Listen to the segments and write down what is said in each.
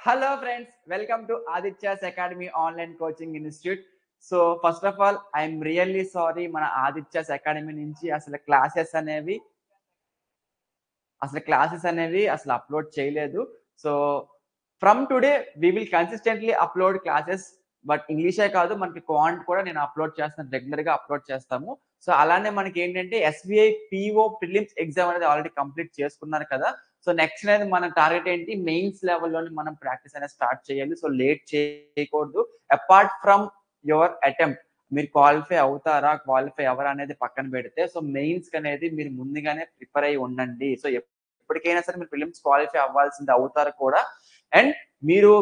Hello friends, welcome to Aditya's Academy Online Coaching Institute. So first of all, I'm really sorry మన Aditya's Academy నుంచి అసలు classes అనేవి అసలు upload చేయలేదు. So from today we will consistently upload classes. But ఇంగ్లీషే కాదు, మనకి quant కూడా నేను అప్లోడ్ చేస్తాను, రెగ్యులర్ గా అప్లోడ్ చేస్తాము. సో అలానే మనకి ఏంటంటే ఎస్బీఐ పిఓ ప్రిలిమ్స్ ఎగ్జామ్ అనేది ఆల్రెడీ కంప్లీట్ చేసుకున్నారు కదా. సో నెక్స్ట్ అనేది మన టార్గెట్ ఏంటి, మెయిన్స్ లెవెల్లోని మనం ప్రాక్టీస్ అనేది స్టార్ట్ చేయాలి. సో లేట్ చేయకూడదు. అపార్ట్ ఫ్రమ్ యువర్ అటెంప్ట్, మీరు క్వాలిఫై అవుతారా క్వాలిఫై ఎవరా అనేది పక్కన పెడితే, సో మెయిన్స్ అనేది మీరు ముందుగానే ప్రిపేర్ అయి ఉండండి. సో ఎప్పటికైనా సరే మీరు ప్రిలిమ్స్ క్వాలిఫై అవ్వాల్సింది అవుతారు కూడా. అండ్ మీరు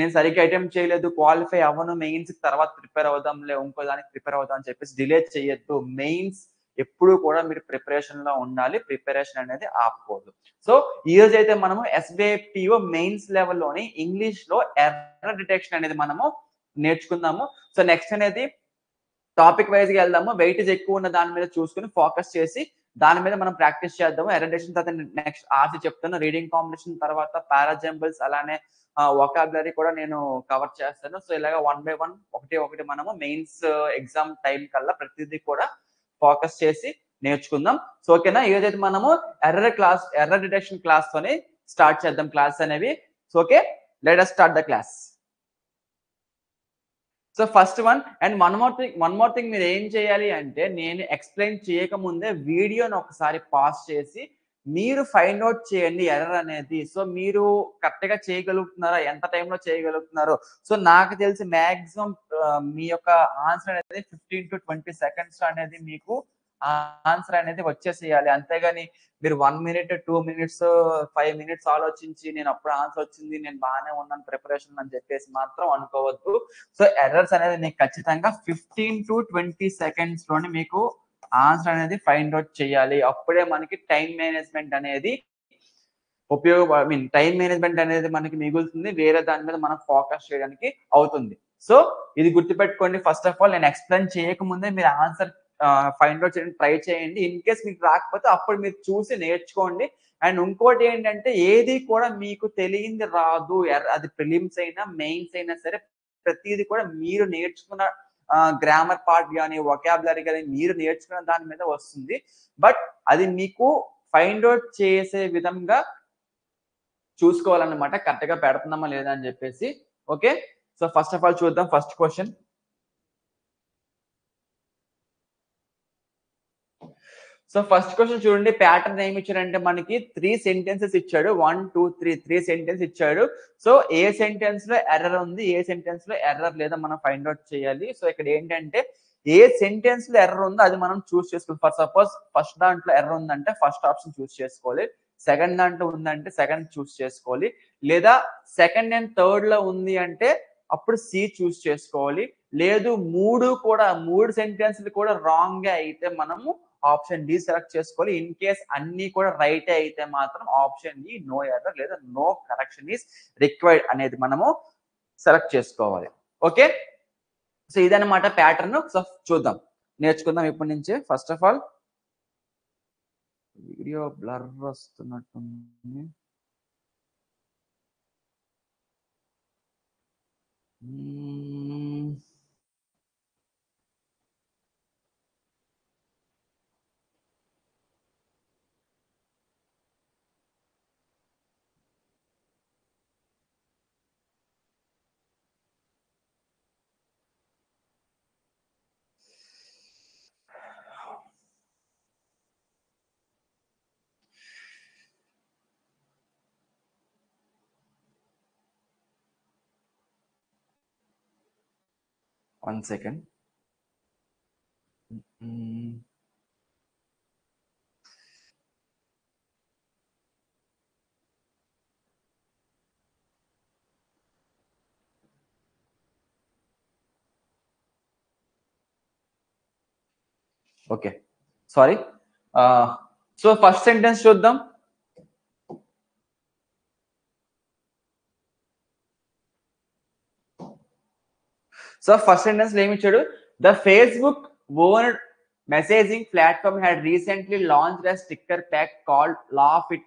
నేను సరిగ్గా అటెంప్ట్ చేయలేదు, క్వాలిఫై అవ్వను, మెయిన్స్ తర్వాత ప్రిపేర్ అవుదాంలే, ఇంకో దానికి ప్రిపేర్ అవుదాం అని చెప్పేసి డిలే చేయొద్దు. మెయిన్స్ ఎప్పుడు కూడా మీరు ప్రిపరేషన్ లో ఉండాలి, ప్రిపరేషన్ అనేది ఆపకూడదు. సో ఈ రోజు అయితే మనము ఎస్బీఐ పిఓ మెయిన్స్ లెవెల్లోని ఇంగ్లీష్ లో ఎర్రర్ డిటెక్షన్ అనేది మనము నేర్చుకుందాము. సో నెక్స్ట్ అనేది టాపిక్ వైజ్ గా వెళ్దాము. వెయిటేజ్ ఎక్కువ ఉన్న దాని మీద చూసుకుని ఫోకస్ చేసి దాని మీద మనం ప్రాక్టీస్ చేద్దాము. ఎర్రర్ డిటెక్షన్ తర్వాత నెక్స్ట్ ఆర్సీ చెప్తాను, రీడింగ్ కాంపిటీషన్ తర్వాత పారాజంబుల్స్, అలానే వొకాబులరీ కూడా నేను కవర్ చేస్తాను. సో ఇలాగా 1 by 1 ఒకటి మనము మెయిన్స్ ఎగ్జామ్ టైం కల్లా ప్రతిదీ కూడా ఫోకస్ చేసి నేర్చుకుందాం. సో ఓకేనా, ఈ రోజైతే మనము ఎర్రర్ డిటెక్షన్ క్లాస్ తోని స్టార్ట్ చేద్దాం క్లాస్ అనేవి. So okay, let us start the class. So first one, and one more thing మీరు ఏం చేయాలి అంటే, నేను ఎక్స్ప్లెయిన్ చేయకముందే వీడియోని ఒకసారి పాస్ చేసి మీరు ఫైండ్ అవుట్ చేయండి ఎర్రర్ అనేది. సో మీరు కరెక్ట్ గా చేయగలుగుతున్నారా, ఎంత టైంలో చేయగలుగుతున్నారో. సో నాకు తెలిసి మాక్సిమం మీ యొక్క ఆన్సర్ అనేది 15 to 20 seconds అనేది మీకు ఆన్సర్ అనేది వచ్చేసేయాలి. అంతేగాని మీరు 1 minute 2 minutes 5 minutes ఆలోచించి నేను అప్పుడు ఆన్సర్ వచ్చింది, నేను బాగానే ఉన్నాను ప్రిపరేషన్ అని చెప్పేసి మాత్రం అనుకోవద్దు. సో ఎర్రర్స్ అనేది మీకు ఖచ్చితంగా 15 to 20 seconds లోనే మీకు ఆన్సర్ అనేది ఫైండ్ అవుట్ చేయాలి. అప్పుడే మనకి టైం మేనేజ్మెంట్ అనేది టైం మేనేజ్మెంట్ అనేది మనకి మిగులుతుంది, వేరే దాని మీద మనం ఫోకస్ చేయడానికి అవుతుంది. సో ఇది గుర్తుపెట్టుకోండి. ఫస్ట్ ఆఫ్ ఆల్ నేను ఎక్స్ప్లెయిన్ చేయకముందే మీరు ఆన్సర్ ఫైండ్ అవుట్ చేయడానికి ట్రై చేయండి. ఇన్ కేస్ మీకు రాకపోతే అప్పుడు మీరు చూసి నేర్చుకోండి. అండ్ ఇంకోటి ఏంటంటే, ఏది కూడా మీకు తెలియంది రాదు. అది ప్రిలిమ్స్ అయినా మెయిన్స్ అయినా సరే, ప్రతిదీ కూడా మీరు నేర్చుకున్న గ్రామర్ పార్ట్ కానీ వొకాబులరీ కానీ మీరు నేర్చుకున్న దాని మీద వస్తుంది. బట్ అది మీకు ఫైండ్ అవుట్ చేసే విధంగా చూసుకోవాలన్నమాట, కరెక్ట్ గా పెడుతున్నామా లేదా అని చెప్పేసి. Okay, so first of all చూద్దాం first question. So first question చూడండి, ప్యాటర్న్ ఏమి ఇచ్చాడంటే మనకి 3 sentences ఇచ్చాడు. 1 2 3 సెంటెన్స్ ఇచ్చాడు. సో ఏ సెంటెన్స్ లో ఎర్రర్ ఉంది, ఏ సెంటెన్స్ లో ఎర్రర్ లేదా మనం ఫైండ్ అవుట్ చేయాలి. సో ఇక్కడ ఏంటంటే, ఏ సెంటెన్స్ లో ఎర్రర్ ఉందో అది మనం చూస్ చేసుకోవాలి. ఫర్ సపోజ్ ఫస్ట్ దాంట్లో ఎర్రర్ ఉందంటే ఫస్ట్ ఆప్షన్ చూస్ చేసుకోవాలి. సెకండ్ దాంట్లో ఉందంటే సెకండ్ చూస్ చేసుకోవాలి. లేదా సెకండ్ అండ్ థర్డ్ లో ఉంది అంటే అప్పుడు సి చూస్ చేసుకోవాలి. లేదు మూడు సెంటెన్స్లు కూడా రాంగ్ గా అయితే మనము ఆప్షన్ డి సెలెక్ట్ చేసుకోవాలి. ఇన్ కేస్ అన్ని కూడా రైట్ అయితే మాత్రం ఆప్షన్ డి నో ఎర్రర్ లేదా నో కరెక్షన్ ఈస్ రిక్వైర్డ్ అనేది మనము సెలెక్ట్ చేసుకోవాలి. ఓకే, సో ఇదన్నమాట ప్యాటర్న్. సో చూద్దాం, నేర్చుకుందాం ఇప్పటి నుంచే. First of all video blur వస్తున్నట్టుంది. One second. Okay, sorry. So first sentence చూద్దాం. సో ఫస్ట్ సెంటెన్స్ ఏమి ఇచ్చాడు, the Facebook owned messaging platform had recently launched a sticker pack called Laugh It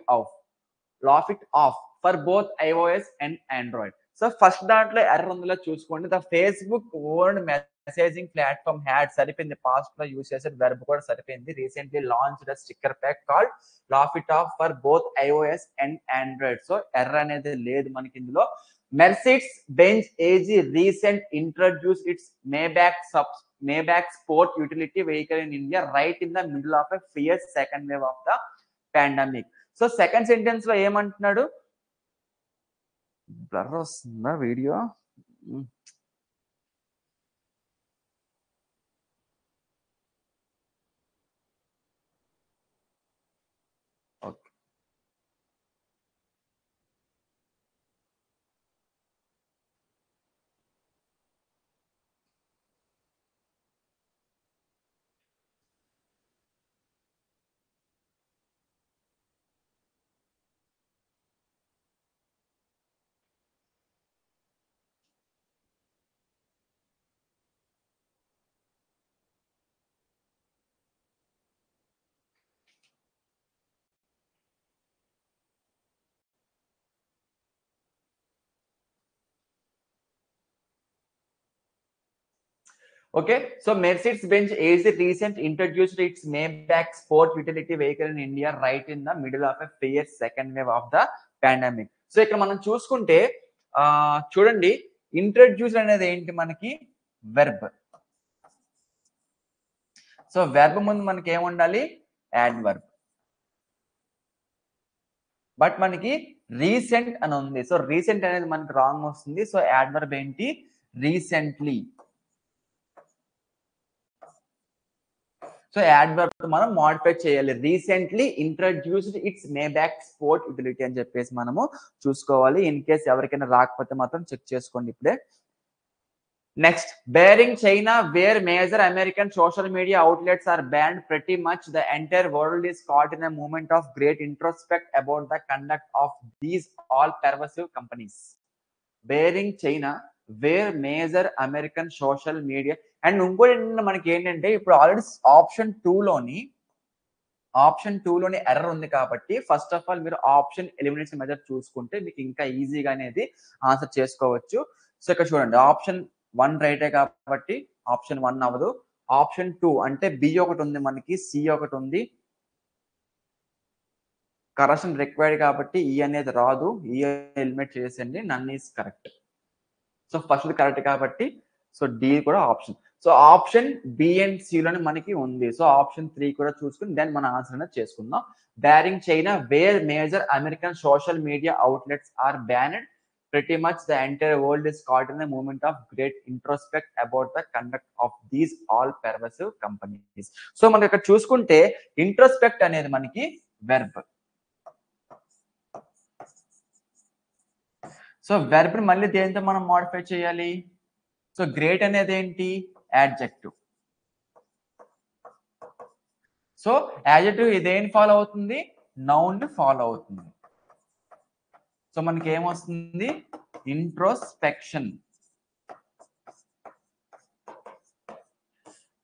Off for both iOS and Android. So first దాంట్లో error ఉందో చూసుకోండి. The Facebook owned messaging platform had సరిపోయింది. Past లో use చేసే verb కూడా సరిపోయింది. Recently launch the sticker pack called laugh it of for both iOS and Android. So error అనేది లేదు మనకి ఇందులో. Mercedes Benz AG recent introduced its Maybach sport utility vehicle in India right in the middle of a fierce second wave of the pandemic. So second sentence లో ఏమంటున్నాడు? Blur వస్తుందా video? Okay. Okay, so Mercedes-Benz AG recent introduced its Maybach sport utility vehicle in India right in the middle of a fierce second wave of the pandemic. So ఇక్కడ మనం చూసుకుంటే చూడండి, introduce అనేది ఏంటి మనకి? వెర్బ్. సో వెర్బ్ ముందు మనకి ఏముండాలి? యాడ్వర్బ్. బట్ మనకి రీసెంట్ అని ఉంది. సో రీసెంట్ అనేది మనకి రాంగ్ వస్తుంది. సో యాడ్వర్బ్ ఏంటి? రీసెంట్లీ. సో యాడ్వర్బ్ మనం మోడిఫై చేయాలి. Recently introduced it's Maybach sport utility అని చెప్పేసి మనము చూసుకోవాలి. ఇన్ కేస్ ఎవరికైనా రాకపోతే మాత్రం చెక్ చేసుకోండి ఇప్పుడే. Next, bearing China where major American social media outlets are banned pretty much the entire world is caught in a moment of great introspect about the conduct of these all pervasive companies. Bearing China where major American social media. And ఇంకోటి మనకి ఏంటంటే ఇప్పుడు already option 2లోని error ఉంది కాబట్టి first of all మీరు option elimination method చూసుకుంటే మీకు ఇంకా ఈజీగా అనేది ఆన్సర్ చేసుకోవచ్చు. సో ఇక్కడ చూడండి, ఆప్షన్ 1 రైటే కాబట్టి ఆప్షన్ 1 అవ్వదు. ఆప్షన్ 2 అంటే బి ఒకటి ఉంది మనకి, సి ఒకటి ఉంది. కరెక్షన్ రిక్వైర్డ్ కాబట్టి ఈ అనేది రాదు. ఈ ఎలిమినేట్ చేసేయండి. None is correct. So first correct కాబట్టి సో డి కూడా option. So option B and C లోనే మనకి ఉంది. సో ఆప్షన్ 3 కూడా చూసుకుని దెన్ మన ఆన్సర్ అనేది చేసుకుందాం. Bearing China where major American social media outlets are banned pretty much the entire world is caught in a moment of great introspect about the conduct of these all pervasive companies. So మనకి ఇక్కడ చూసుకుంటే introspect అనేది మనకి verb. So verb మళ్ళీ దేంతో మనం modify చేయాలి? So great అనేది ఏంటి? యాడ్జెక్టివ్. సో యాడ్జెక్టివ్ ఇదేం ఫాలో అవుతుంది? నౌన్ ఫాలో అవుతుంది. సో మనకి ఏమొస్తుంది? ఇంట్రోస్పెక్షన్.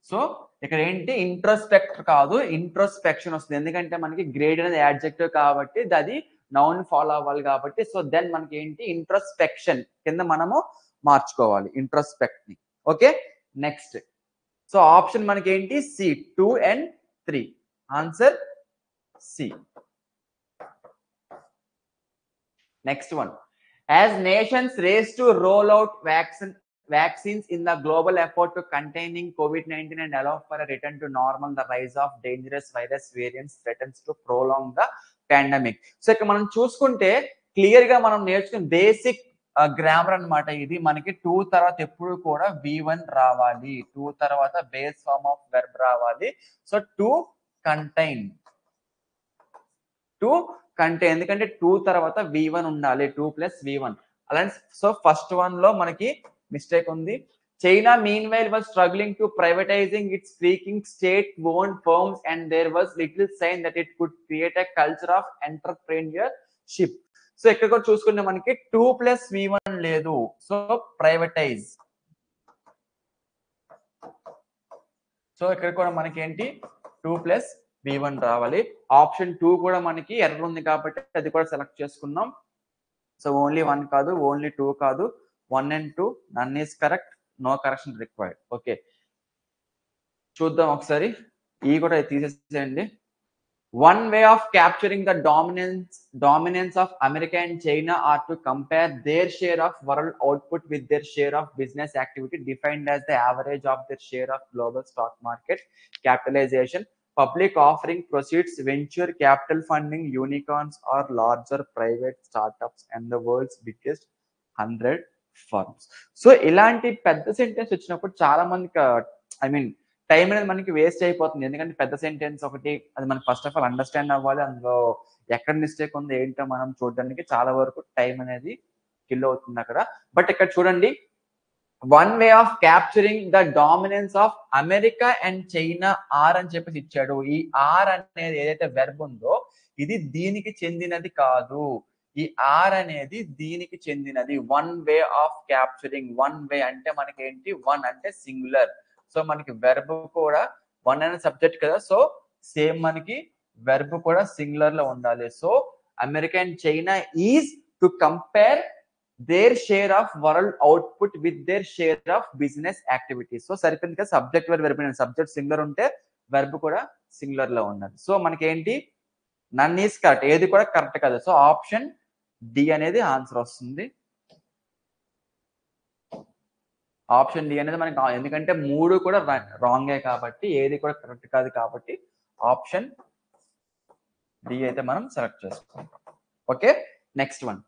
సో ఇక్కడ ఏంటి? ఇంట్రోస్పెక్ట్ కాదు, ఇంట్రోస్పెక్షన్ వస్తుంది. ఎందుకంటే మనకి గ్రేడ్ అనేది యాడ్జెక్టివ్ కాబట్టి అది నౌన్ ఫాలో అవ్వాలి కాబట్టి. సో దెన్ మనకి ఏంటి? ఇంట్రోస్పెక్షన్ కింద మనము మార్చుకోవాలి ఇంట్రోస్పెక్ట్ ని. Okay, next. సో ఆప్షన్ మనకి ఏంటి? C, 2 and 3. Answer C. Next one, as nations race to roll out vaccines in the global effort to containing COVID-19 and allow for a return to normal, the rise of dangerous virus variants threatens to prolong the pandemic. So ఇక్కడ మనం చూసుకుంటే clear గా మనం నేర్చుకున్న basic grammar అన్నమాట ఇది. మనకి 2 తర్వాత ఎప్పుడు కూడా V1 రావాలి, 2 తర్వాత బేస్ ఫార్మ్ ఆఫ్ వెర్బ్ రావాలి. సో టు కంటైన్, ఎందుకంటే 2 తర్వాత V1 ఉండాలి, 2 + V1 అలాంటి. సో ఫస్ట్ వన్ లో మనకి మిస్టేక్ ఉంది. China meanwhile was struggling to privatizing its freaking state-owned firms and there was little sign that it could create a culture of entrepreneurship. So ఇక్కడ కూడా చూసుకుంటే మనకి 2 + V1 లేదు. So privatise. సో ఇక్కడ కూడా మనకి ఏంటి? 2 + V1 రావాలి. ఆప్షన్ 2 కూడా మనకి ఎర్రర్ ఉంది కాబట్టి అది కూడా సెలెక్ట్ చేసుకున్నాం. సో ఓన్లీ 1 కాదు, ఓన్లీ 2 కాదు, 1 and 2 none is correct, no correction required. Okay, చూద్దాం ఒకసారి. ఈ కూడా తీసేసేయండి. One way of capturing the dominance of America and China are to compare their share of world output with their share of business activity, defined as the average of their share of global stock market capitalization, public offering proceeds, venture capital funding, unicorns, or larger private startups, and the world's biggest 100 firms. So ఇలాంటి పెద్ద sentence వచ్చినప్పుడు చాలా మందికి time అనేది మనకి waste అయిపోతుంది. ఎందుకంటే పెద్ద సెంటెన్స్ ఒకటి, అది మనకి ఫస్ట్ ఆఫ్ ఆల్ అండర్స్టాండ్ అవ్వాలి, అందులో ఎక్కడ మిస్టేక్ ఉందో ఏంటో మనం చూడడానికి చాలా వరకు టైం అనేది కిల్ అవుతుంది అక్కడ. బట్ ఇక్కడ చూడండి, one way of capturing the dominance of America and China are అని చెప్పేసి ఇచ్చాడు. ఈ ఆర్ అనేది ఏదైతే వెర్బ్ ఉందో ఇది దీనికి చెందినది కాదు. ఈ ఆర్ అనేది దీనికి చెందినది. One way of capturing, one way అంటే మనకి ఏంటి, వన్ అంటే సింగులర్. సో మనకి వెర్బ్ కూడా వన్ అనే సబ్జెక్ట్ కదా, సో సేమ్ మనకి వెర్బ్ కూడా సింగులర్ లో ఉండాలి. So America and China is to compare their share of world output with their share of business activities. So సరిపోయింది కదా, సబ్జెక్ట్ వెర్బ్ సబ్జెక్ట్ సింగులర్ ఉంటే వెర్బ్ కూడా సింగులర్ లో ఉండాలి. సో మనకి ఏంటి, నన్ ఈస్ కరెక్ట్, ఏది కూడా కరెక్ట్ కాదు. సో ఆప్షన్ డి అనేది ఆన్సర్ వస్తుంది. ఆప్షన్ డి అనేది మనకి, ఎందుకంటే మూడు కూడా రాంగే కాబట్టి ఏది కూడా కరెక్ట్ కాదు కాబట్టి ఆప్షన్ డి అయితే మనం సెలెక్ట్ చేసుకుంటాం. Okay, next one.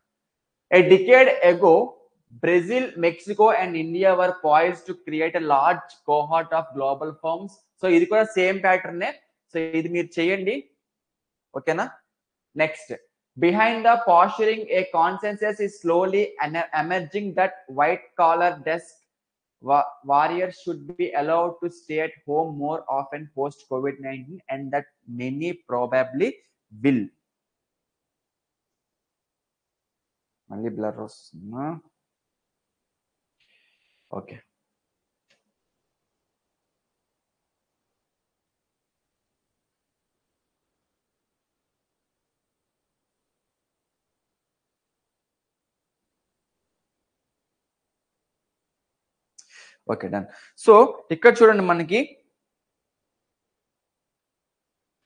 A decade ago, Brazil, Mexico, and India were poised to create a large cohort of global firms. So ఇది కూడా సేమ్ ప్యాటర్న్. సో ఇది మీరు చేయండి, ఓకేనా. Next, behind the posturing, a consensus is slowly emerging that white collar desk warriors should be allowed to stay at home more often post COVID-19, and that many probably will. మళ్ళీ blur వస్తుందా? Okay, okay done. So ఇక్కడ చూడండి మనకి,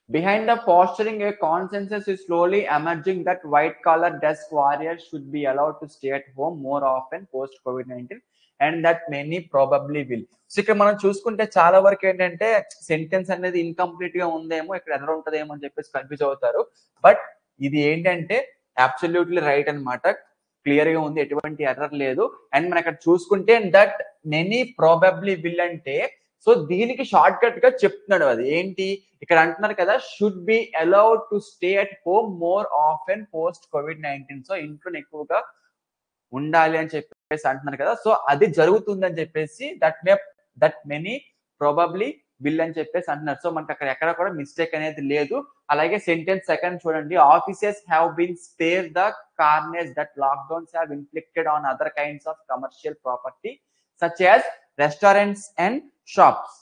behind the posturing, a consensus is slowly emerging that white collar desk warriors should be allowed to stay at home more often post COVID-19, and that many probably will. So ఇక్కడ మనం చూసుకుంటే చాలా వరకు ఏంటంటే sentence అనేది incomplete గా ఉందేమో, ఇక్కడ ఎర్రర్ ఉంటుందేమో అని చెప్పేసి కన్ఫ్యూజ్ అవుతారు. బట్ ఇది ఏంటంటే అబ్సల్యూట్లీ రైట్ అన్నమాట, క్లియర్ గా ఉంది, ఎటువంటి ఎర్రర్ లేదు. అండ్ మనం ఇక్కడ చూసుకుంటే దట్ మెనీ ప్రాబబ్లీ విల్ అంటే, సో దీనికి షార్ట్ కట్ గా చెప్తున్నాడు. అది ఏంటి, ఇక్కడ అంటున్నారు కదా, should be allowed to stay at home more often post COVID-19. So ఇంట్లో ఎక్కువగా ఉండాలి అని చెప్పేసి అంటున్నారు కదా, సో అది జరుగుతుంది అని చెప్పేసి దట్ మెనీ ప్రాబబ్లీ విల్ అని చెప్పేసి అంటున్నారు. సో మనకి అక్కడ ఎక్కడ కూడా మిస్టేక్ అనేది లేదు. అలాగే సెంటెన్స్ సెకండ్ చూడండి, offices have been spared the carnage that lockdowns have inflicted on other kinds of commercial property such as restaurants and shops.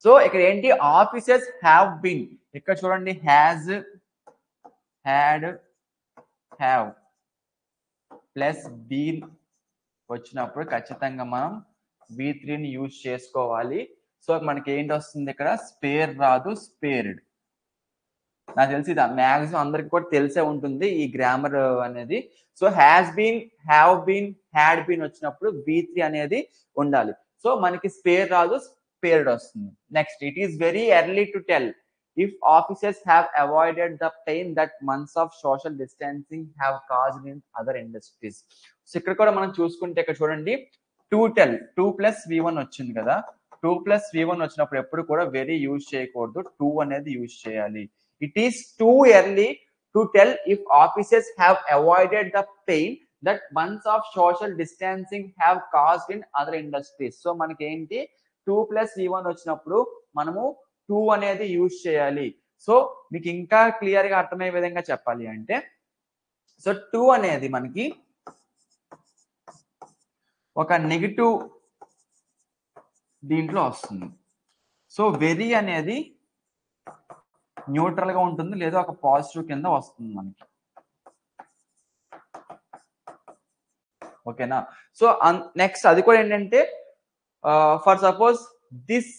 So ఇక్కడ ఏంటి, ఆఫీసెస్ హ్యావ్ బీన్, ఇక్కడ చూడండి has, had, have plus been వచ్చినప్పుడు ఖచ్చితంగా మనం V3ని use చేసుకోవాలి. So మనకి ఏంటి వస్తుంది ఇక్కడ, స్పేర్ రాదు, స్పేర్డ్. నాకు తెలిసి ఇది మ్యాక్సిమం అందరికి కూడా తెలిసే ఉంటుంది ఈ గ్రామర్ అనేది. So has been, have been, had been వచ్చినప్పుడు V3 అనేది ఉండాలి. సో మనకి స్పేర్ రాదు, స్పేర్డ్ వస్తుంది. Next, it is very early to tell if offices have avoided the pain that months of social distancing have caused in other industries. So ఇక్కడ కూడా మనం చూసుకుంటే ఇక్కడ చూడండి, టు టెల్, 2+V1 వచ్చింది కదా, 2+V1 వచ్చినప్పుడు ఎప్పుడు కూడా వెరీ యూజ్ చేయకూడదు, 2 అనేది యూజ్ చేయాలి. It is too early to tell if offices have avoided the pain that months of social distancing have caused in other industries. So మనకి ఏంటి, 2+V1 వచ్చినప్పుడు మనము 2 అనేది యూజ్ చేయాలి. సో మీకు ఇంకా క్లియర్ గా అర్థమయ్యే విధంగా చెప్పాలి అంటే, సో 2 అనేది మనకి ఒక నెగిటివ్ దీంట్లో వస్తుంది. సో వెరీ అనేది న్యూట్రల్ గా ఉంటుంది, లేదా ఒక పాజిటివ్ కింద వస్తుంది మనకి. ఓకేనా. సో నెక్స్ట్ అది కూడా ఏంటంటే for suppose this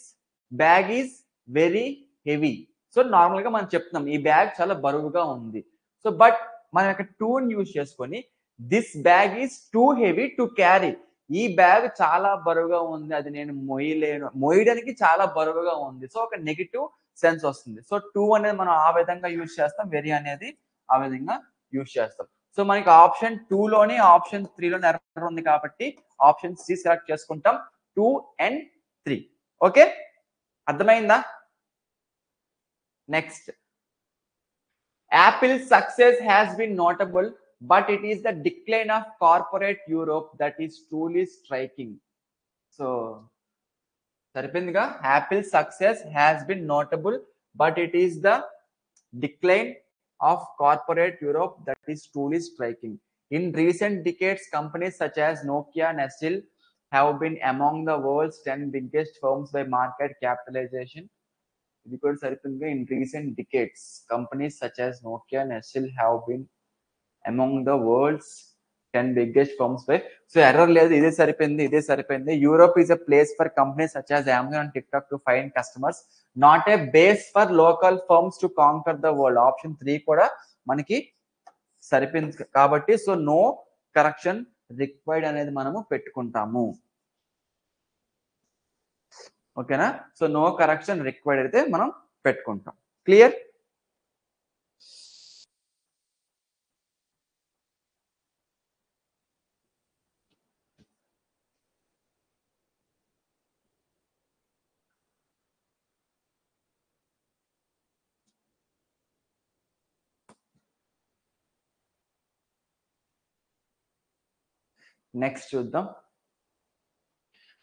bag is very heavy. So normal గా మనం చెప్తున్నాం ఈ బ్యాగ్ చాలా బరువుగా ఉంది. సో బట్ మనం ఇక్కడ టూని యూజ్ చేసుకొని this bag is too heavy to carry. ఈ బ్యాగ్ చాలా బరువుగా ఉంది, అది నేను మోయలేను, మోయడానికి చాలా బరువుగా ఉంది. సో ఒక నెగిటివ్ సెన్స్ వస్తుంది. సో టూ అనేది మనం ఆ విధంగా యూజ్ చేస్తాం, వెరీ అనేది ఆ విధంగా యూజ్ చేస్తాం. సో మనకి ఆప్షన్ 2 లోనే ఆప్షన్ 3 లోనే ఎర్రర్ ఉంది కాబట్టి ఆప్షన్ సి సెలెక్ట్ చేసుకుంటాం, 2 and 3. ఓకే, అర్థమైందా? Next, Apple's success has been notable, but it is the decline of corporate Europe that is truly striking. So సరిపోయిందిగా, Apple's success has been notable, but it is the decline of corporate Europe that is truly striking. In recent decades, companies such as Nokia, Nestle have been among the world's 10 biggest firms by market capitalization. ఇది కూడా సరిపోయిందిగా, in recent decades, companies such as Nokia, Nestle have been among the world's 10 biggest firms by. So error లేదు, ఇదే సరిపోయింది, ఇదే సరిపోయింది. Europe is a place for companies such as Amazon and tick talk to find customers, not a base for local firms to conquer the world. Option 3 కూడా మనకి సరిపోయింది కాబట్టి so no correction required అనేది మనము పెట్టుకుంటాము. ఓకేనా, సో నో కరెక్షన్ రిక్వైర్డ్ అయితే మనం పెట్టుకుంటాం. క్లియర్? నెక్స్ట్ చూద్దాం.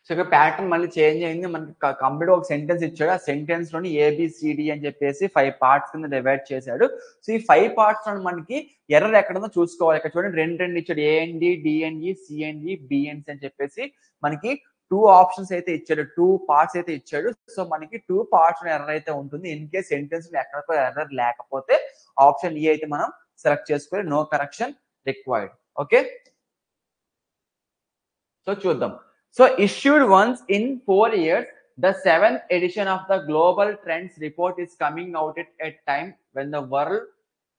సో ఇక ప్యాటర్న్ మళ్ళీ చేంజ్ అయింది. మనకి కంప్లీట్ ఒక సెంటెన్స్ ఇచ్చాడు, ఆ సెంటెన్స్ లోని ఏబిసిడి అని చెప్పేసి 5 పార్ట్స్ కింద డివైడ్ చేశాడు. సో ఈ 5 పార్ట్స్ లో మనకి ఎర్రర్ ఎక్కడుందో చూసుకోవాలి. ఇక్కడ చూడండి, రెండు ఇచ్చాడు, ఏఎన్డి, డిఎన్ఈ, సిఎన్ఈ, బిఎన్సి అని చెప్పేసి మనకి 2 ఆప్షన్స్ అయితే ఇచ్చాడు, 2 పార్ట్స్ అయితే ఇచ్చాడు. సో మనకి 2 పార్ట్స్ ఎర్రర్ అయితే ఉంటుంది. ఇన్ కేస్ సెంటెన్స్ ఎక్కడ ఎర్రర్ లేకపోతే ఆప్షన్ ఈ అయితే మనం సెలెక్ట్ చేసుకొని no correction required. Okay, so చూద్దాం. So issued once in 4 years, the 7th edition of the Global Trends report is coming out at a time when the world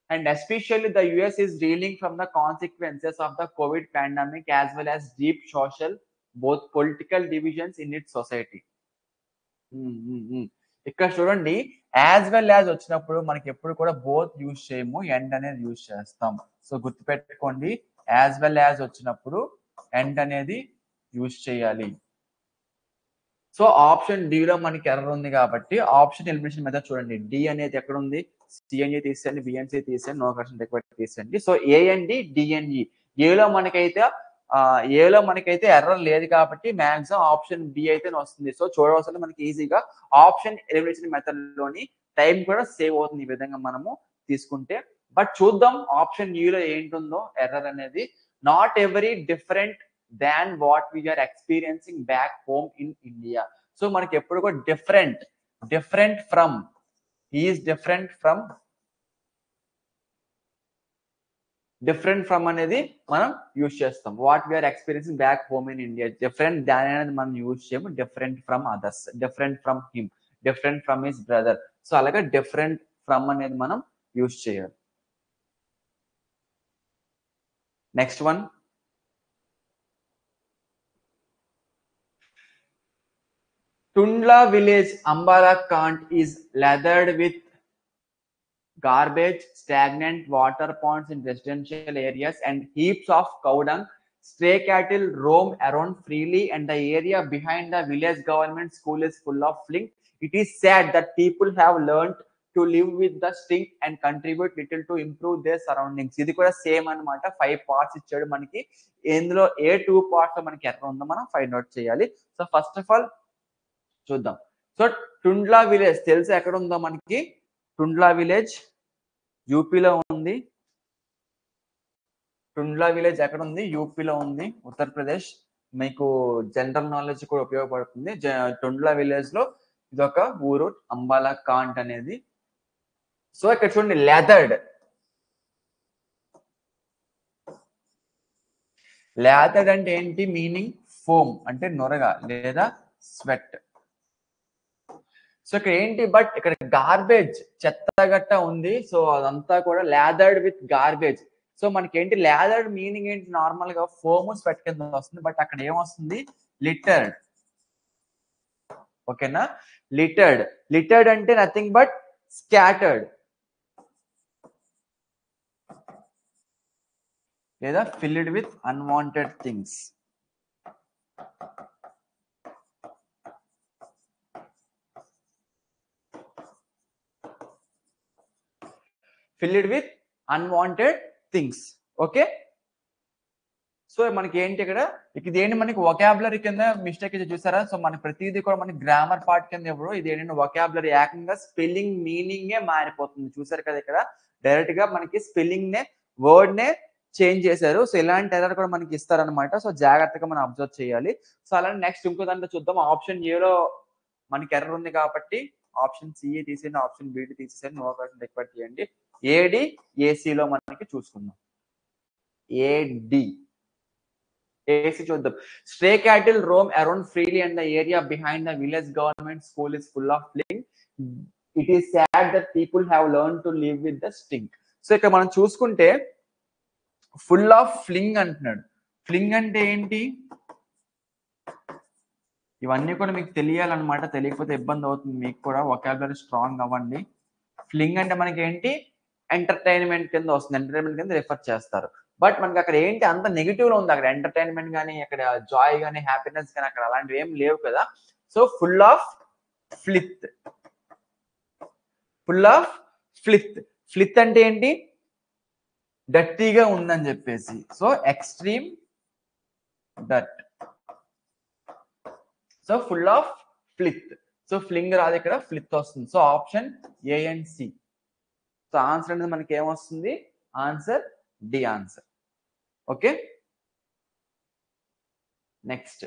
and especially the US is dealing from the consequences of the COVID pandemic as well as deep social, both political divisions in its society. ఇక్కడ చూడండి, as well as వచ్చినప్పుడు మనకి ఎప్పుడు కూడా both use చేయము, end అనేది use చేస్తాం. So గుర్తుపెట్టుకోండి, యాజ్ వెల్ యాజ్ వచ్చినప్పుడు ఎండ్ అనేది యూజ్ చేయాలి. సో ఆప్షన్ డి లో మనకి ఎర్రర్ ఉంది కాబట్టి ఆప్షన్ ఎలిమినేషన్ మెథడ్ చూడండి, డి అనేది ఎక్కడ ఉంది, సిఎన్ఈ తీసేయండి, బిఎన్సి తీసేయండి, నో కరెక్షన్ రిక్వైర్డ్ తీసేయండి. సో ఏఎన్డి, డిఎన్ఈ, ఏలో మనకైతే ఎర్రర్ లేదు కాబట్టి మాక్సిమం ఆప్షన్ బి అయితే వస్తుంది. సో చూడవలసిన మనకి ఈజీగా ఆప్షన్ ఎలిమినేషన్ మెథడ్ లోని టైం కూడా సేవ్ అవుతుంది ఈ విధంగా మనము తీసుకుంటే. బట్ చూద్దాం ఆప్షన్ లో ఏంటుందో ఎర్రర్ అనేది. Not every different than what we are experiencing back home in India. So మనకి ఎప్పుడు కూడా different from, he is different from అనేది మనం యూజ్ చేస్తాం. What we're experiencing back home in India, different దాని అనేది మనం యూజ్ చేయము. Different from others, different from him, different from his brother. So అలాగే డిఫరెంట్ ఫ్రమ్ అనేది మనం యూజ్ చేయాలి. Next one, Tundla village, Ambala Kant is lathered with garbage, stagnant water ponds in residential areas and heaps of cow dung. Stray cattle roam around freely and the area behind the village government school is full of fling. It is sad that people have learned to live with the stink and contribute little to improve their surroundings. ఇది కూడా same అన్నమాట, 5 parts ఇచ్చాడు మనకి. ఇందులో ఏ 2 parts లో మనకి error ఉందో మనం ఫైండ్ అవుట్ చేయాలి. సో ఫస్ట్ ఆఫ్ ఆల్ చూద్దాం. సో టుండ్లా విలేజ్ తెలుసు ఎక్కడ ఉందో మనకి, టుండ్లా విలేజ్ యూపీలో ఉంది. టుండ్లా విలేజ్ ఎక్కడ ఉంది, యూపీలో ఉంది, ఉత్తరప్రదేశ్. మీకు జనరల్ నాలెడ్జ్ కూడా ఉపయోగపడుతుంది. టుండ్లా విలేజ్ లో ఇదొక ఊరు, అంబాలా కాంట్ అనేది. సో ఇక్కడ చూడండి, లెదర్డ్ లాథర్డ్ అంటే ఏంటి మీనింగ్ ఫోమ్ అంటే నొరగ లేదా స్వెట్. సో ఇక్కడ ఏంటి బట్ ఇక్కడ గార్బేజ్ చెత్త గట్ట ఉంది. సో అదంతా కూడా లాథర్డ్ విత్ గార్బేజ్. సో మనకి ఏంటి లాథర్డ్ మీనింగ్ ఏంటి నార్మల్ గా ఫోమ్ స్వెట్ కింద వస్తుంది. బట్ అక్కడ ఏమొస్తుంది లిటర్డ్. ఓకేనా లిటర్డ్. లిటర్డ్ అంటే నథింగ్ బట్ స్కాటర్డ్ లేదా filled with unwanted things. Filled with unwanted things. Okay so మనకి ఏంటి ఇక్కడ ఇది ఏంటి మనకి వొకాబులరీ కింద మిస్టేక్ అయితే చూసారా. సో మనకి ప్రతిదీ కూడా మనకి గ్రామర్ పార్ట్ కింద ఇవ్వరు. ఇది ఏంటంటే వొకాబులరీ ఏకంగా స్పెల్లింగ్ మీనింగే మారిపోతుంది. చూసారు కదా ఇక్కడ డైరెక్ట్ గా మనకి స్పెల్లింగ్ నే వర్డ్ నే చేంజ్ చేశారు. సో ఇలాంటి ఎర్రర్ కూడా మనకి ఇస్తారనమాట. సో జాగ్రత్తగా మనం అబ్జర్వ్ చేయాలి. సో అలానే నెక్స్ట్ ఇంకో దాంట్లో చూద్దాం. ఆప్షన్ ఏలో మనకి ఎర్రర్ ఉంది కాబట్టి ఆప్షన్ సిఏ తీసేయండి, ఆప్షన్ బి తీసేయండి, నో క్వశ్చన్ రిక్వెస్ట్ చేయండి. ఏడి ఏసీలో మనకి చూసుకుందాం. ఏడి ఏసీ చూద్దాం. Stray cattle Rome around freely and the area behind the village government school is full of fling. It is sad that people have learn to live with the stink. So ఇక్కడ మనం చూసుకుంటే full of fling అంటున్నాడు. Fling అంటే ఏంటి ఇవన్నీ కూడా మీకు తెలియాలన్నమాట. తెలియకపోతే ఇబ్బంది అవుతుంది మీకు కూడా. వొకాబులరీ స్ట్రాంగ్ అవ్వండి. ఫ్లింగ్ అంటే మనకి ఏంటి ఎంటర్టైన్మెంట్ కింద వస్తుంది. ఎంటర్టైన్మెంట్ కింద రిఫర్ చేస్తారు. బట్ మనకి అక్కడ ఏంటి అంత నెగిటివ్ లో ఉంది. అక్కడ ఎంటర్టైన్మెంట్ కానీ అక్కడ జాయ్ కానీ హ్యాపీనెస్ కానీ అక్కడ అలాంటివి ఏం లేవు కదా. So full of filth. Full of filth. Filth అంటే ఏంటి డర్టీగా ఉందని చెప్పేసి. So extreme dirt. So full of filth. So fling రాదు ఇక్కడ ఫ్లిత్ వస్తుంది. So option A and C. So answer అనేది మనకి ఏమొస్తుంది answer D answer. Okay next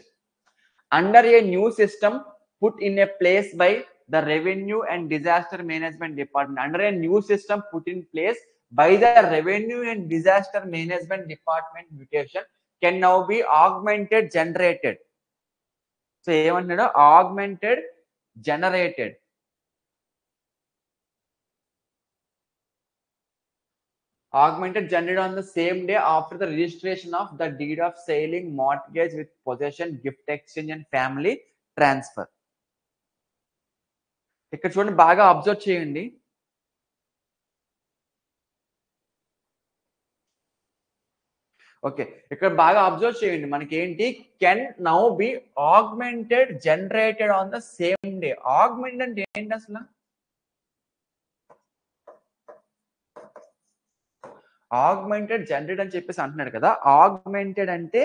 under a new system put in a place by the revenue and disaster management department. Under a new system put in place by the revenue and disaster management department, mutation can now be augmented generated. So ఏమంటున్నాడు augmented generated. Augmented generated on the same day after the registration of the deed of selling, mortgage with possession, gift exchange and family transfer. ఇక్కడ చూడండి బాగా observe చేయండి. Okay ఇక్కడ బాగా observe చేయండి. మనకి ఏంటి can now B augmented generated on the same day. Augment అంటే ఏంటి అసలు ఆగ్మెంటెడ్ జనరేట్ అని చెప్పేసి అంటున్నాడు కదా. ఆగ్మెంటెడ్ అంటే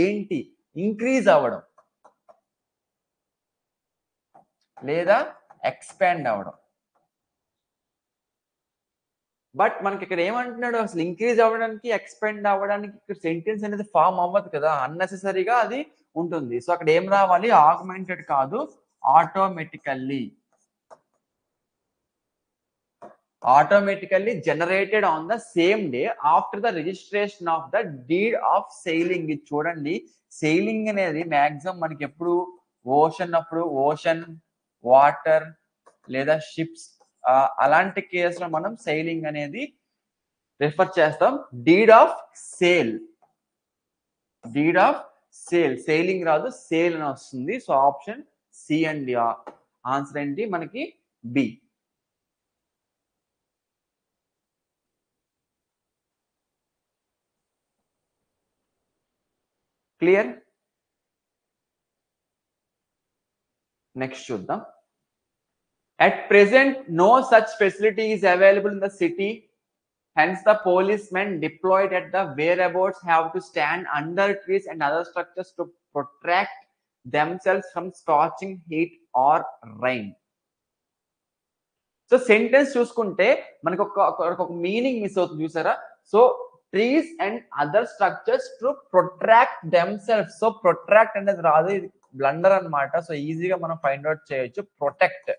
ఏంటి ఇంక్రీజ్ అవ్వడం లేదా ఎక్స్పాండ్ అవ్వడం. బట్ మనకి ఇక్కడ ఏమంటున్నాడు అసలు ఇంక్రీజ్ అవ్వడానికి ఎక్స్పాండ్ అవ్వడానికి ఇక్కడ సెంటెన్స్ అనేది ఫామ్ అవ్వదు కదా. అన్నెసెసరీగా అది ఉంటుంది. సో అక్కడ ఏం రావాలి ఆగ్మెంటెడ్ కాదు automatically. Automatically generated on the same day after the registration of the deed of selling. ఇది చూడండి సెయిలింగ్ అనేది మ్యాక్సిమం మనకి ఎప్పుడు ఓషన్ అప్పుడు ఓషన్ వాటర్ లేదా షిప్స్ అలాంటి కేసులో మనం సెయిలింగ్ అనేది రిఫర్ చేస్తాం. Deed of sale. Deed of sale. Selling రాదు సేల్ అని వస్తుంది. సో ఆప్షన్ సి అండి ఆన్సర్ ఏంటి మనకి బి. క్లియర్. నెక్స్ట్ చూద్దాం. At present, no such facility is available in the city. Hence, the policemen deployed at the whereabouts have to stand under trees and other structures to protect themselves from scorching heat or rain. So, sentence చూసుకుంటే మనకు ఒక meaning miss అవుతుంది చూసారా. So trees and other structures to protract themselves. So protract అనేది రాదు, ఇది blunder అన్నమాట. So ఈజీగా మనం ఫైండ్ అవుట్ చేయొచ్చు. ప్రొటెక్ట్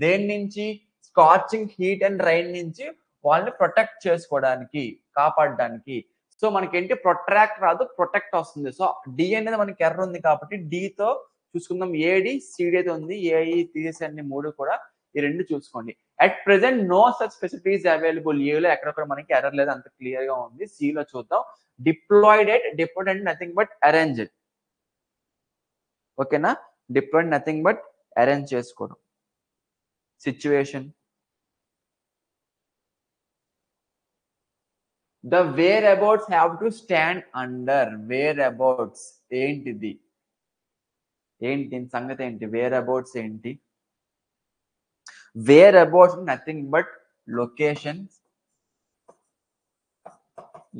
దేని నుంచి స్కార్చింగ్ హీట్ అండ్ రైన్ నుంచి వాళ్ళని ప్రొటెక్ట్ చేసుకోవడానికి కాపాడడానికి. సో మనకేంటి ప్రొట్రాక్ట్ రాదు, ప్రొటెక్ట్ వస్తుంది. సో డి అనేది మనకి ఎర్ర ఉంది కాబట్టి డితో చూసుకుందాం. ఏడి సిడి అయితే ఉంది, ఏఈ తీసేసి అన్ని 3 కూడా ఈ 2 చూసుకోండి. At present no such specificity is available. ఏలో ఎక్కడొక్కడ మనకి ఎర్రర్ లేదు, అంత క్లియర్ గా ఉంది. సిలో చూద్దాం. డిప్లాయిడ్ అంటే నథింగ్ బట్ అరేంజ్డ్. ఓకేనా, డిప్లాయిడ్ నథింగ్ బట్ అరేంజ్ చేసుకోవడం. Situation the whereabouts have to stand under. whereabouts ఏంటిది, ఏంటి సంగతి ఏంటి, whereabouts ఏంటి? whereabouts నథింగ్ బట్ లొకేషన్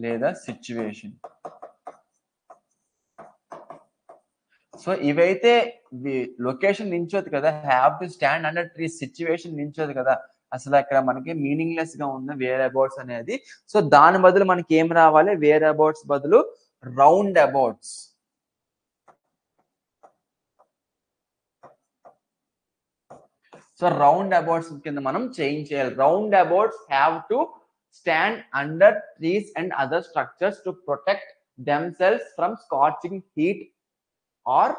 లేదా సిచ్యువేషన్. సో ఇవైతే లొకేషన్ నించోదు కదా, have to stand under tree, situation నించోదు కదా. అసలు అక్కడ మనకి మీనింగ్లెస్ గా ఉంది వేర్ అబౌట్స్ అనేది. సో దాని బదులు మనకి ఏం రావాలి, వేర్ అబౌట్స్ బదులు roundabouts. So roundabouts కింద మనం చేంజ్ చేయాలి. Roundabouts have to stand under trees and other structures to protect themselves from scorching heat or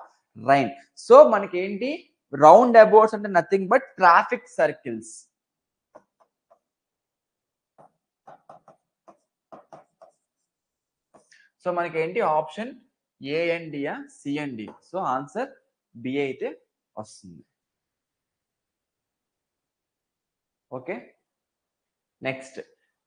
rain. So మనకి ఏంటి, రౌండ్ అబౌట్స్ అంటే nothing but traffic circles. So మనకి ఏంటి option A and డియా, C and D. So answer B అయితే వస్తుంది. Okay, next.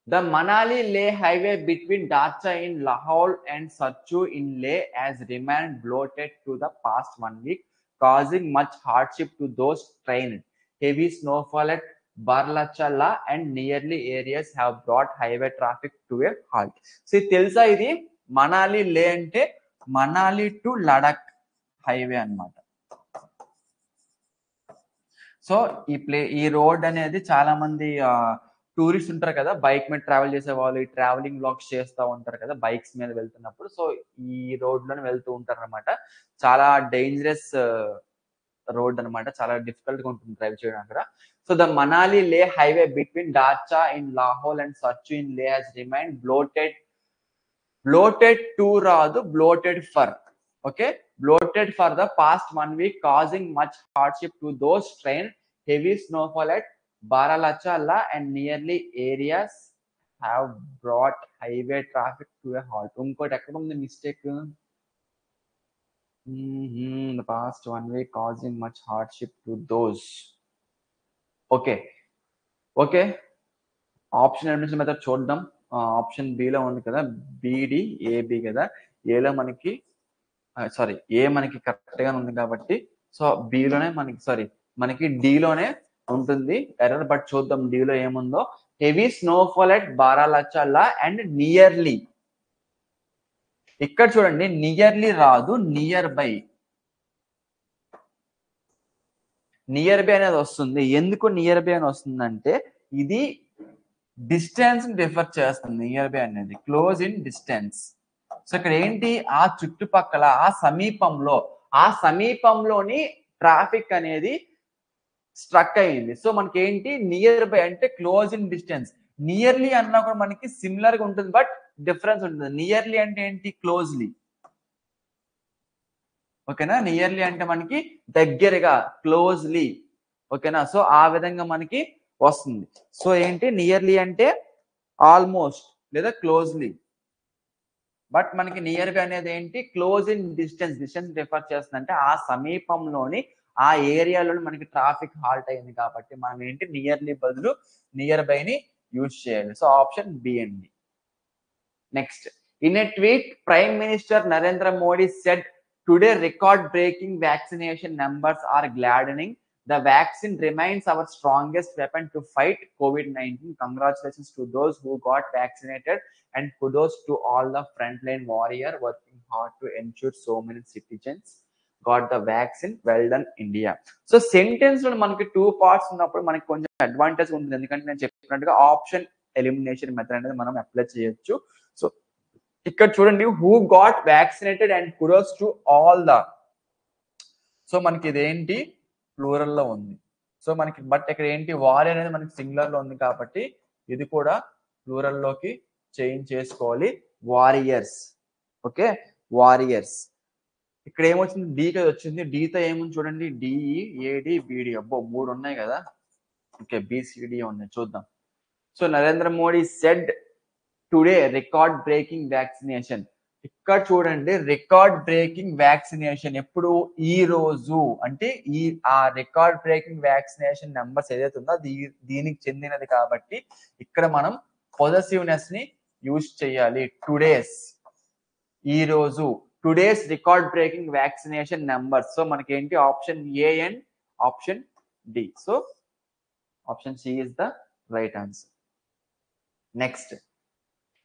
The Manali Leh highway between Dacha in Lahore and Sachu in Leh has remained bloated to the past 1 week, causing much hardship to those trained. Heavy snowfall at Barlachala and nearly areas have brought highway traffic to a halt. So తెలుసా ఇది మనాలి లే అంటే Manali to Ladakh highway అన్నమాట. So ఈ road అనేది చాలా మంది tourist ఉంటారు కదా, బైక్ మీద ట్రావెల్ చేసే వాళ్ళు, ఈ ట్రావెలింగ్ బ్లాగ్స్ చేస్తూ ఉంటారు కదా బైక్స్ మీద వెళ్తున్నప్పుడు. సో ఈ రోడ్ లోనే వెళ్తూ ఉంటారు అనమాట. చాలా డేంజరస్ రోడ్ అనమాట, చాలా డిఫికల్ట్ గా ఉంటుంది డ్రైవ్ చేయడం అక్కడ. So the Manali Leh highway between Darcha in Lahaul and సచ్చు in Leh has remain bloated. Bloated to రాదు, bloated for. Okay, bloated for the past 1 week, causing much hardship to those trained. Heavy snowfall at Baralachala and nearly areas have brought highway traffic to a halt. Unkoti ekkada undi mistake. The past 1 week causing much hardship to those. Okay, okay. Option elimination method చూద్దాం. Option below ఉంది కదా, బిడి AB కదా. ఏలో మనకి sorry ఏ మనకి correct గా ఉంది కాబట్టి సో బిలోనే మనకి డిలోనే ఉంటుంది ఎర్రర్. బట్ చూద్దాం డిలో ఏముందో. Heavy snowfall at Baralacha and nearly. ఇక్కడ చూడండి, నియర్లీ రాదు, నియర్ బై. నియర్ బై అనేది వస్తుంది. ఎందుకు నియర్ బై అని వస్తుందంటే ఇది డిస్టెన్స్ రిఫర్ చేస్తుంది. నియర్ బై అనేది క్లోజ్ ఇన్ డిస్టెన్స్. సో ఇక్కడ ఏంటి, ఆ చుట్టుపక్కల ఆ సమీపంలోని ట్రాఫిక్ అనేది స్ట్రక్ అయ్యింది. సో మనకి ఏంటి, నియర్ బై అంటే క్లోజ్ ఇన్ డిస్టెన్స్. నియర్లీ అన్నా కూడా మనకి సిమిలర్ గా ఉంటుంది, బట్ డిఫరెన్స్ ఉంటుంది. నియర్లీ అంటే ఏంటి, క్లోజ్లీ. ఓకేనా, నియర్లీ అంటే మనకి దగ్గరగా, క్లోజ్లీ. ఓకేనా, సో ఆ విధంగా మనకి వస్తుంది. సో ఏంటి, నియర్లీ అంటే ఆల్మోస్ట్ లేదా క్లోజ్లీ. బట్ మనకి నియర్ బై అనేది ఏంటి, క్లోజ్ ఇన్ డిస్టెన్స్ రిఫర్ చేస్తుంది. అంటే ఆ సమీపంలోని ఆ ఏరియాలో మనకి ట్రాఫిక్ హాల్ట్ అయింది కాబట్టి మనం ఏంటి, నియర్లీ బదులు నియర్ బై ని యూజ్ చేయాలి. సో ఆప్షన్ బి అండి. Next, in a tweet prime minister Narendra Modi said today record breaking vaccination numbers are gladdening. The vaccine remains our strongest weapon to fight COVID-19. Congratulations to those who got vaccinated and kudos to all the frontline warrior working hard to ensure so many citizens got the vaccine. Well done, India. So sentence లో మనకి 2 parts ఉన్నప్పుడు మనకి కొంచెం advantage ఉంటుంది. ఎందుకంటే నేను చెప్పినట్టుగా option elimination method అనేది మనం అప్లై చేయొచ్చు. సో ఇక్కడ చూడండి, who got vaccinated and kudos to all the. So మనకి ఇదేంటి, ప్లూరల్ లో ఉంది. సో మనకి బట్ ఇక్కడ ఏంటి, వార్ అనేది మనకి సింగులర్ లో ఉంది కాబట్టి ఇది కూడా ప్లూరల్ లోకి చేంజ్ చేసుకోవాలి. వారియర్స్. Okay, warriors. ఇక్కడ ఏమొచ్చింది, డి కదా వచ్చింది. డీతో ఏముంది చూడండి, డిఈ ఏడి బిడి. అబ్బో 3 ఉన్నాయి కదా. ఓకే, బిసిడి ఉన్నాయి, చూద్దాం. So Narendra Modi said today record breaking vaccination. ఇక్కడ చూడండి, రికార్డ్ బ్రేకింగ్ వ్యాక్సినేషన్ ఎప్పుడు, ఈ రోజు. అంటే ఆ రికార్డ్ బ్రేకింగ్ వ్యాక్సినేషన్ నెంబర్స్ ఏదైతే ఉందో దీనికి చెందినది కాబట్టి ఇక్కడ మనం పొజెసివ్నెస్ ని యూజ్ చేయాలి. టుడేస్, ఈ రోజు, today's record breaking vaccination numbers. So మనకి ఏంటి, option A and option D. So option C is the right answer. Next,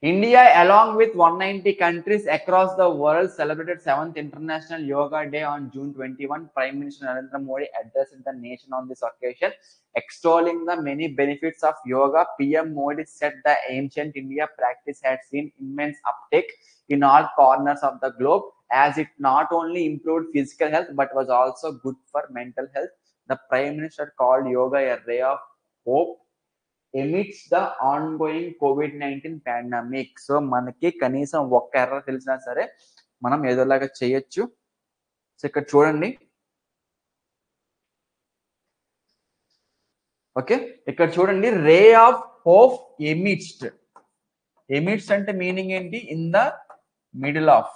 India, along with 190 countries across the world, celebrated 7th International Yoga Day on June 21. Prime Minister Narendra Modi addressed the nation on this occasion, extolling the many benefits of yoga. PM Modi said the ancient India practice had seen immense uptake in all corners of the globe, as it not only improved physical health but was also good for mental health. The Prime Minister called yoga a ray of hope amidst the ongoing COVID-19 pandemic. So మనకి కనీసం ఒక్క ఎర్ర తెలిసినా సరే మనం ఏదోలాగా చేయొచ్చు. So ఇక్కడ చూడండి, ఓకే, ఇక్కడ చూడండి, రే ఆఫ్ హోప్ ఎమిడ్స్ట్. ఎమిడ్స్ట్ అంటే మీనింగ్ ఏంటి, ఇన్ ద మిడిల్ ఆఫ్.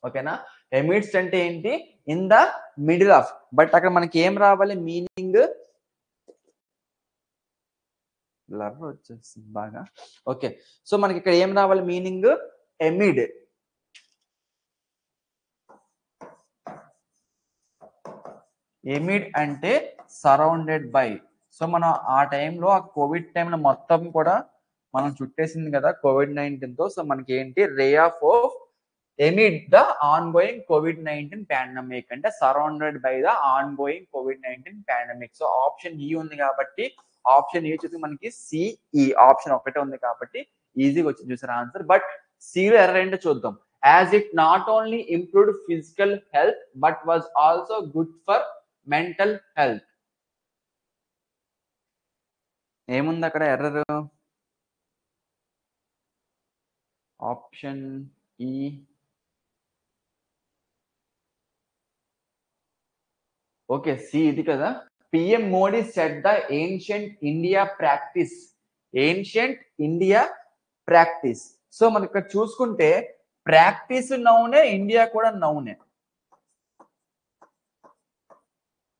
ఓకేనా, ఎమిడ్స్ట్ అంటే ఏంటి, in the middle of. But అక్కడ మనకి ఏం రావాలి, మీనింగ్ బ్లర్ వచ్చేస్తుంది బాగా. ఓకే, సో మనకి ఇక్కడ ఏం రావాలి, మీనింగ్ ఎమిడ్. ఎమిడ్ అంటే సరౌండెడ్ బై. సో మనం ఆ టైంలో, ఆ కోవిడ్ టైంలో మొత్తం కూడా మనం చుట్టేసింది కదా COVID-19 తో. సో మనకి ఏంటి, ray of hope amid the ongoing COVID-19 pandemic, అంటే surrounded by the ongoing COVID-19 pandemic. So option E ఉంది కాబట్టి, ఆప్షన్ ఏ చూసి మనకి సిఈ ఆప్షన్ ఒకటే ఉంది కాబట్టి ఈజీగా వచ్చింది చూసారు ఆన్సర్. బట్ సిలో ఎర్ర ఏంటో చూద్దాం. As it not only improved physical health but was also good for mental health. ఏముంది అక్కడ ఎర్రర్, ఆప్షన్ ఈ. ఓకే, సి ఇది కదా. PM Modi said the ancient India practice. Ancient India practice. So మనకి ఇక్కడ చూసుకుంటే ప్రాక్టీస్ నౌనే, ఇండియా కూడా నౌనే.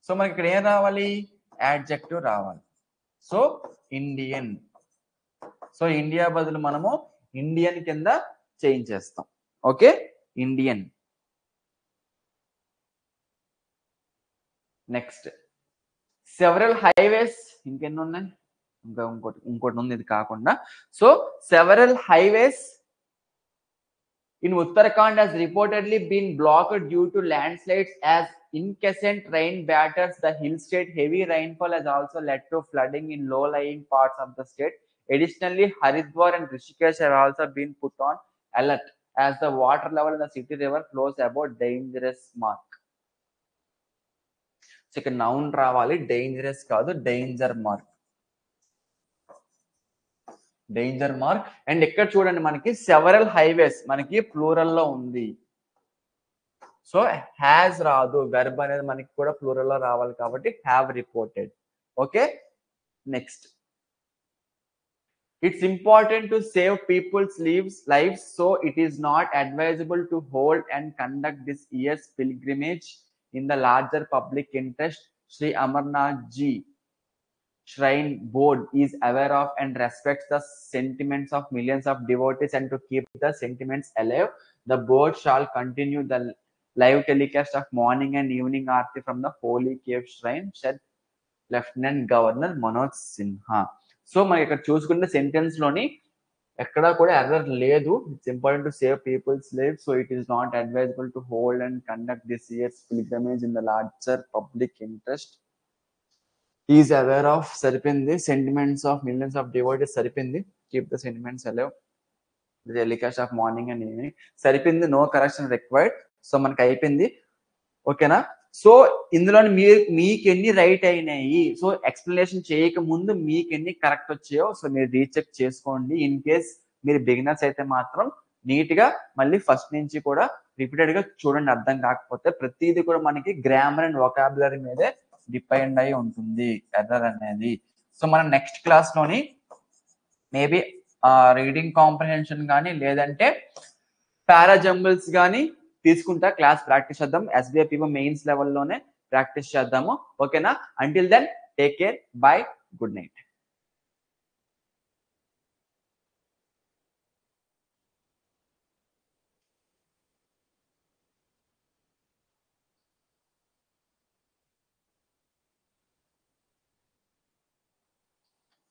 So మనకి ఇక్కడ ఏం రావాలి, యాడ్జెక్టివ్ రావాలి. So Indian. సో ఇండియా బదులు మనము ఇండియన్ కింద చేంజ్ చేస్తాం. Okay, Indian. Next, several highways. ఇంకెన్ని ఉన్నాయి, ఇంకోటి ఉంది ఇది కాకుండా. So several highways in Uttarakhand has reportedly been blocked due to landslides as incessant rain batters the hill state. Heavy rainfall has also led to flooding in low-lying parts of the state. Additionally, Haridwar and Rishikesh have also been put on alert as the water level in the city river flows above dangerous mark. So ఇక్కడ noun రావాలి, dangerous కాదు, danger mark. Danger mark. And ఇక్కడ చూడండి, మనకి several highways మనకి plural లో ఉంది. So has రాదు, వెర్బ్ అనేది మనకి కూడా ప్లూరల్ లో రావాలి కాబట్టి have reported. Okay, next, it's important to save people's lives, so it is not advisable to hold and conduct this year's pilgrimage in the larger public interest. Sri Amarnath Ji Shrine Board is aware of and respects the sentiments of millions of devotees, and to keep the sentiments alive, the board shall continue the live telecast of morning and evening aarti from the Holy Cave Shrine, said Lieutenant Governor Manoj Sinha. So మనకి ఇక్కడ చూసుకుంటే sentence లోని ఎక్కడా కూడా error లేదు. It's important to save people's lives, so it is not advisable to hold and conduct this year's pilgrimage in the larger public interest. Is aware of సరిపోయింది, sentiments of millions of devotees సరిపోయింది, keep the sentiments alive, the telecast of morning and evening సరిపోయింది, no correction required. So మనకి అయిపోయింది. ఓకేనా, so ఇందులో మీకు ఎన్ని right అయినాయి, సో ఎక్స్ప్లెనేషన్ చేయక ముందు మీకు ఎన్ని కరెక్ట్ వచ్చాయో సో మీరు రీచెక్ చేసుకోండి. ఇన్ కేస్ మీరు బిగినర్స్ అయితే మాత్రం నీట్ గా మళ్ళీ ఫస్ట్ నుంచి కూడా రిపీటెడ్ గా చూడండి. అర్థం కాకపోతే ప్రతిదీ కూడా మనకి గ్రామర్ అండ్ వొకాబులరీ మీదే డిపెండ్ అయి ఉంటుంది ఎర్రర్ అనేది. సో మనం నెక్స్ట్ క్లాస్ లోని మేబీ రీడింగ్ కాంప్రిహెన్షన్ కానీ లేదంటే పారాజంబుల్స్ కానీ తీసుకుంటా క్లాస్ ప్రాక్టీస్ చేద్దాం. SBI PO మెయిన్స్ లెవెల్లోనే ప్రాక్టీస్ చేద్దాము. ఓకేనా? Until then take care, bye, good night.